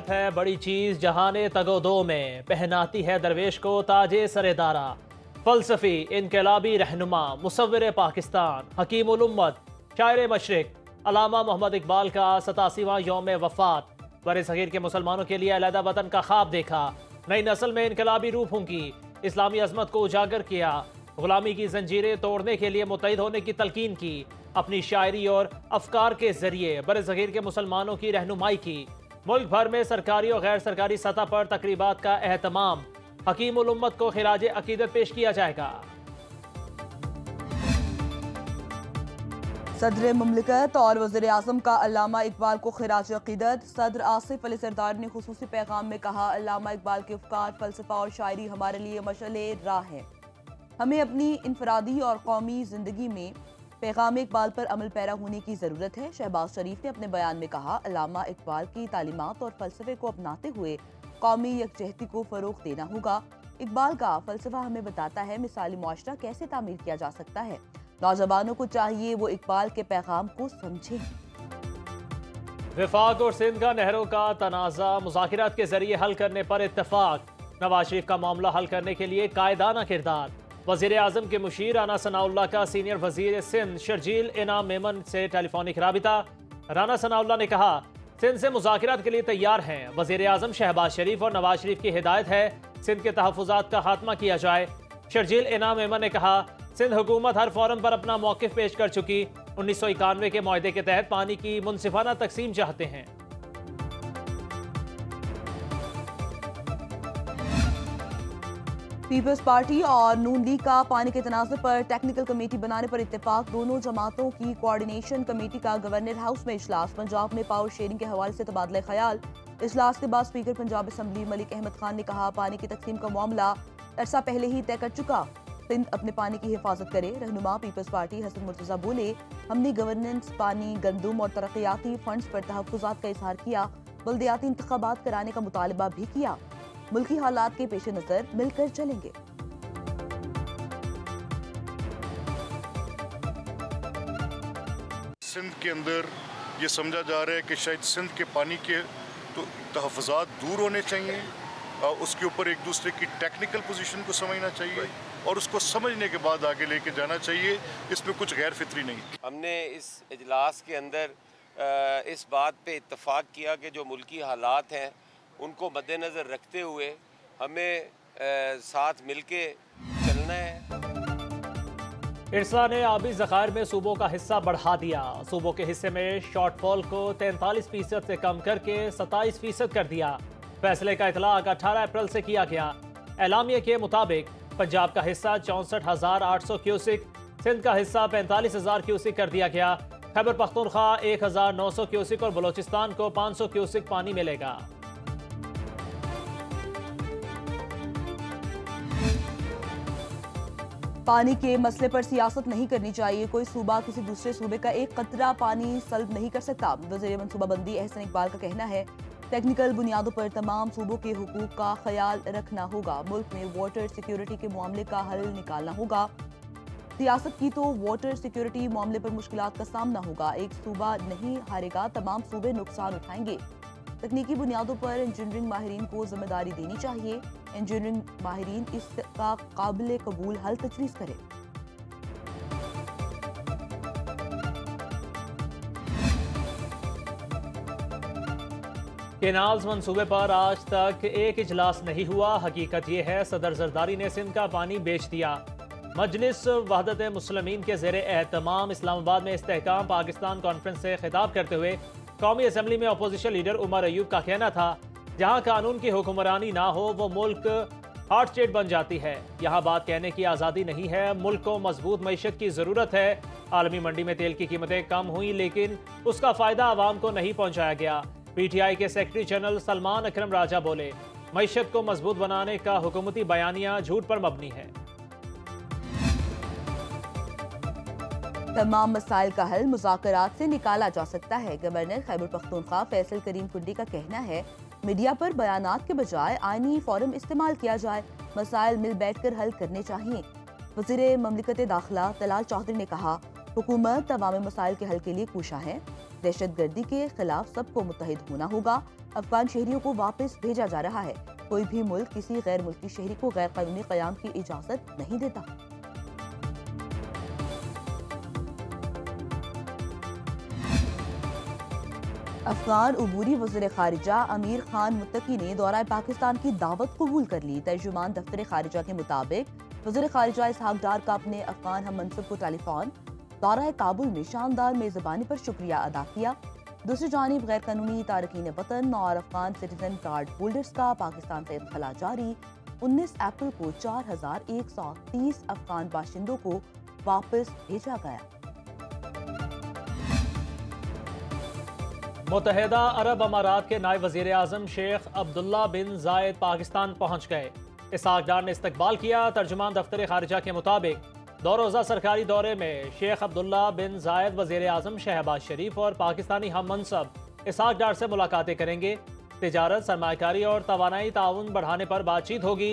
गैरत है बड़ी चीज जहाने तगोदो में, पहनाती है दरवेश को ताजे सरेदारा। फलसफी इनकलाबी रहनुमा मुसव्विर पाकिस्तान हकीम उल उम्मत शायर मशरिक अलामा मोहम्मद इकबाल का 87वां यौम वफात। बर सगीर के मुसलमानों के लिए अलहदा वतन का ख्वाब देखा, नई नस्ल में इनकलाबी रूह फूंकी, इस्लामी अजमत को उजागर किया, गुलामी की जंजीरें तोड़ने के लिए मुत्तहिद होने की तलकीन की, अपनी शायरी और अफकार के जरिए बर सगीर के मुसलमानों की रहनुमाई की। मुल्क भर में सरकारी और गैर सरकारी सतह पर तकरीबात का एहतमाम, हकीम उल उम्मत को खिराज अकीदत पेश किया जाएगा। सदर मुमलिकत और वज़ीर आज़म का अल्लामा इकबाल को खिराज अकीदत। सदर आसिफ अली सरदार ने खुसूसी पैगाम में कहा, अल्लामा इकबाल के अफकार, फलसफा और शायरी हमारे लिए मशअले राह है। हमें अपनी इनफरादी और कौमी ज़िंदगी में पैगाम इकबाल पर अमल पैरा होने की ज़रूरत है। शहबाज शरीफ ने अपने बयान में कहा, अल्लामा इकबाल की तालीमात और फलसफे को अपनाते हुए कौमी यकजहती को फ़रोग़ देना होगा। इकबाल का फलसफा हमें बताता है मिसाली मुआशरा कैसे तामीर किया जा सकता है। नौजवानों को चाहिए वो इकबाल के पैगाम को समझें। विफाक और सिंध का नहरों का तनाज़ा मुज़ाकिरात के जरिए हल करने पर इत्तफाक। नवाज शरीफ का मामला हल करने के लिए कायदाना किरदार। वज़ीर आज़म के मुशीर राना सनाउल्लाह का सीनियर वज़ीर सिंध शर्जील इनाम मेमन से टेलीफोनिक राबिता। राना सनाउल्लाह ने कहा, सिंध से मुज़ाकिरात के लिए तैयार हैं। वज़ीर आज़म शहबाज शरीफ और नवाज शरीफ की हिदायत है सिंध के तहफ़्फ़ुज़ात का खात्मा किया जाए। शर्जील इनाम मेमन ने कहा, सिंध हुकूमत हर फोरम पर अपना मौक़िफ़ पेश कर चुकी। 1991 के मुआहदे के तहत पानी की मुनसिफाना तकसीम चाहते हैं। पीपल्स पार्टी और नून लीग का पानी के तनाज़ुर पर टेक्निकल कमेटी बनाने पर इत्तेफाक। दोनों जमातों की कोऑर्डिनेशन कमेटी का गवर्नर हाउस में इजलास। पंजाब में पावर शेयरिंग के हवाले से तबादला ख्याल। इजलास के बाद स्पीकर पंजाब असम्बली मलिक अहमद खान ने कहा, पानी की तकसीम का मामला अरसा पहले ही तय कर चुका। सिंध अपने पानी की हिफाजत करे। रहनुमा पीपल्स पार्टी हसन मुर्तज़ा बोले, हमने गवर्नेंस, पानी, गंदम और तरक्याती फंड्स पर तहफ़्फ़ुज़ात का इजहार किया। बल्दियाती इंतखाबात कराने का मुतालबा भी किया। मुल्की हालात के पेश नज़र मिलकर चलेंगे। सिंध के अंदर ये समझा जा रहा है कि शायद सिंध के पानी के तो तहफ़्फ़ुज़ात दूर होने चाहिए, उसके ऊपर एक दूसरे की टेक्निकल पोजीशन को समझना चाहिए और उसको समझने के बाद आगे लेके जाना चाहिए। इसमें कुछ गैर फितरी नहीं। हमने इस इजलास के अंदर इस बात पे इत्तफाक किया कि जो मुल्की हालात हैं उनको मद्देनज़र रखते हुए हमें साथ मिलके चलना है। इरसा ने आबी ज़खायर में सूबों का हिस्सा बढ़ा दिया। सूबों के हिस्से में शॉर्टफॉल को 43% से कम करके 27% कर दिया। फैसले का इतलाक 18 अप्रैल से किया गया। एलामिया के मुताबिक पंजाब का हिस्सा 64,800 क्यूसिक, सिंध का हिस्सा 45,000 क्यूसिक कर दिया गया। खैबर पख्तूनख्वा 1,900 क्यूसिक और बलोचिस्तान को 500 क्यूसिक पानी मिलेगा। पानी के मसले पर सियासत नहीं करनी चाहिए। कोई सूबा किसी दूसरे सूबे का एक कतरा पानी सल्ब नहीं कर सकता। वज़ीर मनसूबाबंदी एहसन इकबाल का कहना है, टेक्निकल बुनियादों पर तमाम सूबों के हुकूक का ख्याल रखना होगा। मुल्क में वाटर सिक्योरिटी के मामले का हल निकालना होगा। सियासत की तो वाटर सिक्योरिटी मामले पर मुश्किलात का सामना होगा। एक सूबा नहीं हारेगा, तमाम सूबे नुकसान उठाएंगे। तकनीकी बुनियादों पर इंजीनियरिंग माहिरीन को जिम्मेदारी देनी चाहिए। इंजीनियरिंग माहिरीन इसका काबिल कबूल हल तजवीज़ करें। केनाल्स मंसूबे पर आज तक एक इजलास नहीं हुआ। हकीकत यह है, सदर जरदारी ने सिंध का पानी बेच दिया। मजलिस वहदत मुस्लिमीन के ज़ेरे एहतमाम इस्लामाबाद में इस्तेहकाम पाकिस्तान कॉन्फ्रेंस से खिताब करते हुए कौमी असम्बली में अपोजिशन लीडर उमर अयूब का कहना था, जहाँ कानून की हुक्मरानी ना हो वो मुल्क हार्ट स्टेट बन जाती है। यहाँ बात कहने की आज़ादी नहीं है। मुल्क को मजबूत मईशत की ज़रूरत है। आलमी मंडी में तेल की कीमतें कम हुई लेकिन उसका फ़ायदा आवाम को नहीं पहुँचाया गया। PTI के सेक्रेटरी जनरल सलमान अकरम राजा बोले, मईशत को मजबूत बनाने का हुकूमती बयानिया झूठ पर मबनी है। तमाम मसाइल का हल मुज़ाकरात से निकाला जा सकता है। गवर्नर खैबर पख्तूनख्वा फैसल करीम कुंडी का कहना है, मीडिया पर बयानात के बजाय आईनी फोरम इस्तेमाल किया जाए। मसाइल मिल बैठकर हल करने चाहिए। वज़ीर ममलिकत दाखिला तलाल चौधरी ने कहा, हुकूमत तमाम मसाइल के हल के लिए कोशा है। दहशत गर्दी के खिलाफ सबको मुत्तहिद होना होगा। अफगान शहरियों को वापस भेजा जा रहा है। कोई भी मुल्क किसी गैर मुल्की शहरी को गैर कानूनी क़याम की इजाजत नहीं देता। अफगान उबूरी वज़ीर ख़ारिजा अमीर खान मुत्तकी ने दौरा पाकिस्तान की दावत कबूल कर ली। तर्जुमान दफ्तर ख़ारिजा के मुताबिक वज़ीर ख़ारिजा इसहाक डार का अपने अफगान हम मनसब को टेलीफोन दौरा काबुल में शानदार मेज़बानी पर शुक्रिया अदा किया। दूसरी जानिब गैर कानूनी तारकीन वतन और अफगान सिटीजन कार्ड होल्डर्स का पाकिस्तान से इनखला जारी। 19 अप्रैल को 4130 अफगान बाशिंदों को वापस भेजा गया। मुत्तहिदा अरब अमारात के नायब वज़ीर आज़म शेख अब्दुल्ला बिन जायद पाकिस्तान पहुँच गए। इसहाक डार ने इस्तकबाल किया। तर्जुमान दफ्तर ख़ारिजा के मुताबिक 2 रोज़ा सरकारी दौरे में शेख अब्दुल्ला बिन जायद वज़ीर आज़म शहबाज शरीफ और पाकिस्तानी हम मनसब इसहाक डार से मुलाकातें करेंगे। तिजारत, सरमायाकारी और तवानाई ताउन बढ़ाने पर बातचीत होगी।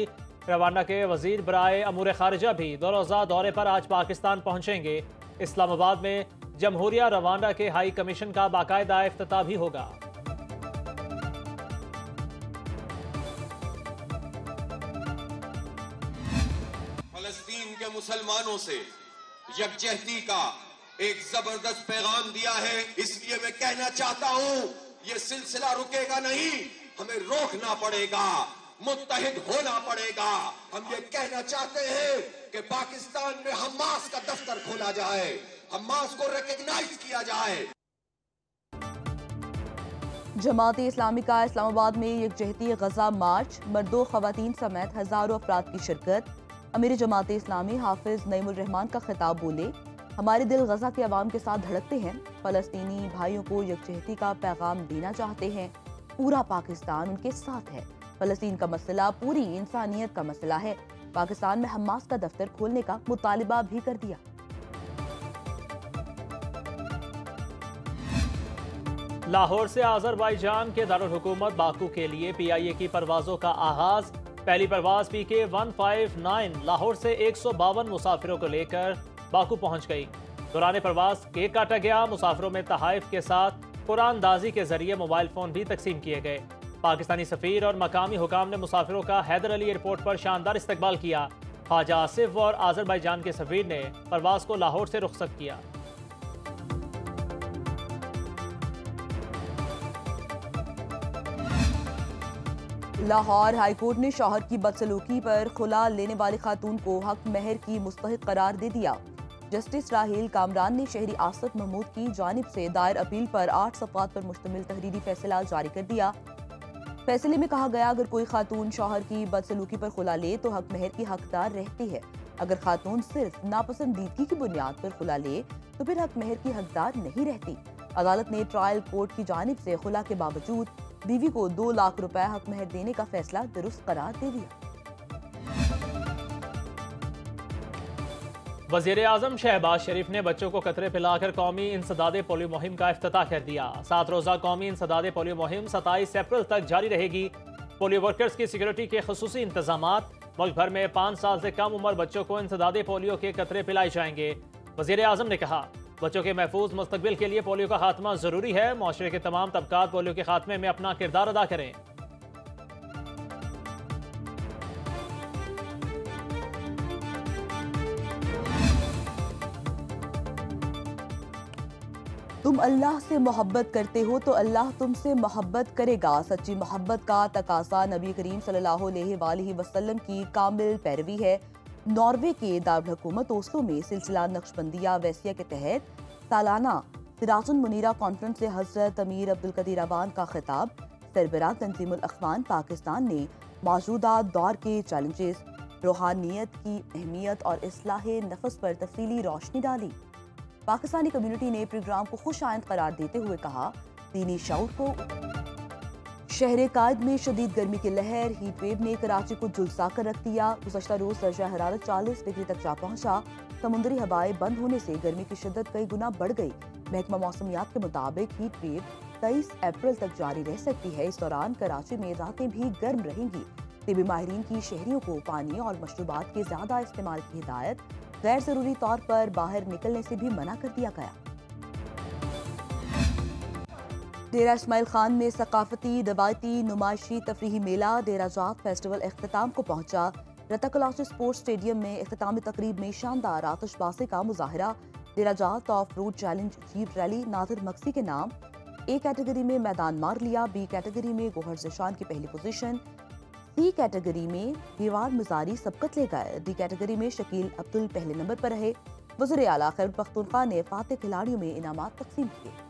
रवांडा के वज़ीर बराए अमूर ख़ारिजा भी 2 रोज़ा दौरे पर आज पाकिस्तान पहुँचेंगे। इस्लामाबाद में जमहूरिया रवांडा के हाई कमीशन का बाकायदा इफ्तिताह भी होगा। फलस्तीन के मुसलमानों से यकजहती का एक जबरदस्त पैगाम दिया है। इसलिए मैं कहना चाहता हूं, ये सिलसिला रुकेगा नहीं, हमें रोकना पड़ेगा, मुत्तहिद होना पड़ेगा। हम ये कहना चाहते हैं कि पाकिस्तान में हमास का दफ्तर खोला जाए, हमास को रिकॉग्नाइज किया जाए। जमात इस्लामी का इस्लामाबाद में यकजहती गजा मार्च, मर्दों खवातीन समेत हजारों अफराद की शिरकत। अमीर जमात इस्लामी हाफिज नईमुर रहमान का खिताब बोले, हमारे दिल गजा के अवाम के साथ धड़कते हैं। फलस्तीनी भाइयों को यकजहती का पैगाम देना चाहते हैं। पूरा पाकिस्तान उनके साथ है। फलस्तीन का मसला पूरी इंसानियत का मसला है। पाकिस्तान में हमास का दफ्तर खोलने का मुतालिबा भी कर दिया। लाहौर से आज़रबाईजान के दारुल हुकूमत बाकू के लिए PIA की परवाज़ों का आगाज। पहली परवाज़ PK 159 लाहौर से 152 मुसाफिरों को लेकर बाकू पहुंच गई। दौरान परवाज़ केक काटा गया। मुसाफिरों में तहाइफ के साथ कुरानदाजी के जरिए मोबाइल फ़ोन भी तकसीम किए गए। पाकिस्तानी सफ़ीर और मकामी हुकाम ने मुसाफिरों का हैदर अली एयरपोर्ट पर शानदार इस्तकबाल किया। ख्वाजा आसिफ और आज़रबाईजान के सफ़ीर ने परवाज़ को लाहौर से रुखसत किया। लाहौर हाईकोर्ट ने शौहर की बदसलूकी पर खुला लेने वाली खातून को हक महर की मुस्तहिक करार दे दिया। जस्टिस राहील कामरान ने शहरी आसफ महमूद की जानिब से दायर अपील पर 8 सफ़हात पर मुश्तमिल तहरीरी फैसला जारी कर दिया। फैसले में कहा गया, अगर कोई खातून शौहर की बदसलूकी पर खुला ले तो हक महर की हकदार रहती है। अगर खातून सिर्फ नापसंदीदगी की बुनियाद पर खुला ले तो फिर हक महर की हकदार नहीं रहती। अदालत ने ट्रायल कोर्ट की जानिब से खुला के बावजूद बीवी को 2 लाख रुपए हक महर देने का फैसला दुरुस्त करार दे दिया। वज़ीर आज़म शहबाज शरीफ ने बच्चों को कतरे पिलाकर कौमी इंसदादे पोलियो मुहिम का इफ्तिताह कर दिया। 7 रोज़ा कौमी इंसदादे पोलियो मुहिम 27 अप्रैल तक जारी रहेगी। पोलियो वर्कर्स की सिक्योरिटी के खुसूसी इंतजामात। मुल्क भर में 5 साल से कम उम्र बच्चों को इंसदादे पोलियो के कतरे पिलाए जाएंगे। वज़ीर आज़म ने कहा, बच्चों के महफूज मुस्तकबिल के लिए पोलियो का खात्मा जरूरी है। मुआशरे के तमाम तबकात पोलियो के खात्मे में अपना किरदार अदा करें। तुम अल्लाह से मोहब्बत करते हो तो अल्लाह तुमसे मोहब्बत करेगा। सच्ची मोहब्बत का तकाजा नबी करीम सल्लल्लाहु अलैहि वसल्लम की कामिल पैरवी है। नॉर्वे के दारुल हुकूमत ओस्लो में सिलसिला नक्शबंदिया वैसिया के तहत सालाना सिराजुल मुनीरा कॉन्फ्रेंस से हजरत अमीर अब्दुल कदीर अवान का खिताब। सरबराह तंजीमुल अखवान पाकिस्तान ने मौजूदा दौर के चैलेंजेस, रूहानियत की अहमियत और इस्लाह नफ्स पर तफसीली रोशनी डाली। पाकिस्तानी कम्युनिटी ने प्रोग्राम को खुश आइंद करार देते हुए कहा, दीनी शऊर को शहर कायद में शदीद गर्मी की लहर, हीट वेव ने कराची को झुलसा कर रख दिया। गुज़श्ता रोज दर्जा हरारत 40 डिग्री तक जा पहुंचा। समुद्री हवाएं बंद होने से गर्मी की शिद्दत कई गुना बढ़ गई। महकमा मौसमियात के मुताबिक हीट वेव 23 अप्रैल तक जारी रह सकती है। इस दौरान कराची में रातें भी गर्म रहेंगी। तिबी माहिरीन की शहरियों को पानी और मशरूबात के ज्यादा इस्तेमाल की हिदायत। गैर जरूरी तौर पर बाहर निकलने से भी मना कर दिया गया। डेरा इस्माइल खान में सकाफती, रवायती, नुमाइशी, तफरीही मेला डेरा जात फेस्टिवल अख्ताम को पहुंचा। रता कलाची स्पोर्ट्स स्टेडियम में इख्तितामी तकरीब में शानदार आतिशबाजी का मुजाहरा। डेरा जात of road challenge jeep rally Nadir Maksi के नाम। ए कैटेगरी में मैदान मार लिया, बी कैटेगरी में गोहर ज़ेशान की पहली पोजीशन, सी कैटेगरी में दीवार मजारी सबकत ले गए, डी कैटेगरी में शकील अब्दुल पहले नंबर पर रहे। वज़ीर आला खैबर पख्तूनख्वा ने फाते खिलाड़ियों में इनामात तकसीम किए।